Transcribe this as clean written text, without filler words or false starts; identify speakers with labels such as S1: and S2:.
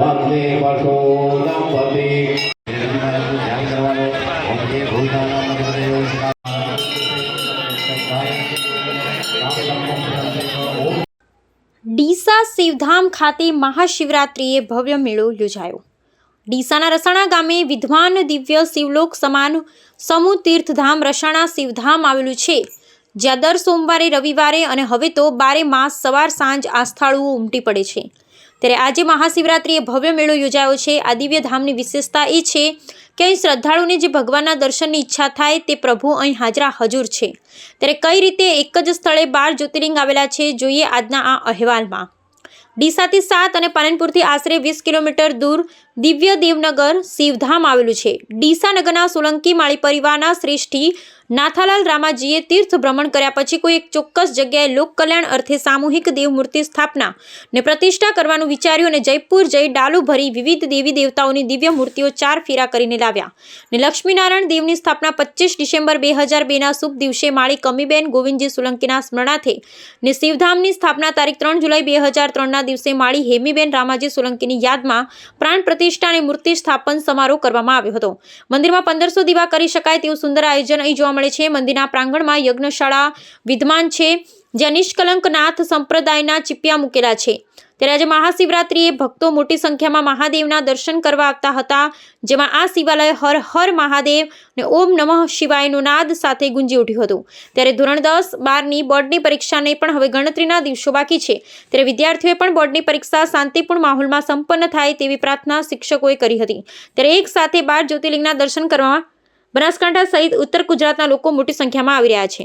S1: ભક્તિ પશુલમ ભક્તિ ધ્યાન કરવાનું જે ભૂતાના મધ્ય
S2: ડીસા શિવધામ ખાતે મહાશિવરાત્રિએ ભવ્ય મેળો યોજાયો। ડીસાના રસાણા ગામે વિદ્વાન દિવ્ય શિવલોક સમાન સમૂહ તીર્થધામ રસાણા શિવધામ આવેલું છે, જ્યાં દર સોમવારે, રવિવારે અને હવે તો 12 માસ સવાર સાંજ આસ્થાળુઓ ઉમટી પડે છે। ત્યારે આજે મહાશિવરાત્રિએ ભવ્ય મેળો યોજાયો છે। આ દિવ્ય ધામની વિશેષતા એ છે કે અહીં શ્રદ્ધાળુને જે ભગવાનના દર્શનની ઈચ્છા થાય તે પ્રભુ અહીં હાજરા હજુર છે। ત્યારે કઈ રીતે એક જ સ્થળે 12 જ્યોતિર્લિંગ આવેલા છે, જોઈએ આજના આ અહેવાલમાં। ડીસાથી 7 અને પાલનપુરથી આશરે 20 કિલોમીટર દૂર દિવ્ય દેવનગર શિવધામ આવેલું છે। ડીસા નગરના સોલંકી માળી પરિવારના શ્રેષ્ઠી નાથાલાલ રામાજીએ તીર્થ ભ્રમણ કર્યા પછી કોઈ એક ચોક્કસ જગ્યાએ લોક કલ્યાણ અર્થે સામૂહિક દેવમૂર્તિ સ્થાપના ને પ્રતિષ્ઠા કરવાનું વિચાર્યું અને જયપુર જઈ ડાલુ ભરી વિવિધ દેવી દેવતાઓની દિવ્ય મૂર્તિઓ 4 ફેરા કરીને લાવ્યા ને લક્ષ્મીનારાયણ દેવની સ્થાપના 25 ડિસેમ્બર 2002ના શુભ દિવસે માળી કમીબેન ગોવિંદજી સોલંકીના સ્મરણાર્થે ને શિવધામની સ્થાપના તારીખ 3 જુલાઈ 2003ના દિવસે માળી હેમીબેન રામાજી સોલંકીની યાદમાં પ્રાણ પ્રતિષ્ઠા અને મૂર્તિ સ્થાપન સમારોહ કરવામાં આવ્યો હતો। મંદિરમાં 1500 દીવા કરી શકાય તેવું સુંદર આયોજન અહીં જોવા મળે છે। મંદિરના પ્રાંગણમાં યજ્ઞશાળા વિદ્યમાન છે, જ્યાં નિષ્કલંક નાથ સંપ્રદાયના ચીપિયા મૂકેલા છે। ત્યારે આજે મહાશિવરાત્રિએ ભક્તો મોટી સંખ્યામાં મહાદેવના દર્શન કરવા આવતા હતા, જેમાં આ શિવાલય હર હર મહાદેવ ને ઓમ નમઃ શિવાયનો નાદ સાથે ગુંજી ઉઠ્યું હતું। ત્યારે ધોરણ 10-12ની બોર્ડની પરીક્ષાને પણ હવે ગણતરીના દિવસો બાકી છે, ત્યારે વિદ્યાર્થીઓએ પણ બોર્ડની પરીક્ષા શાંતિપૂર્ણ માહોલમાં સંપન્ન થાય તેવી પ્રાર્થના શિક્ષકોએ કરી હતી। ત્યારે એક સાથે 12 જ્યોતિર્લિંગના દર્શન કરવામાં બનાસકાંઠા સહિત ઉત્તર ગુજરાતના લોકો મોટી સંખ્યામાં આવી રહ્યા છે।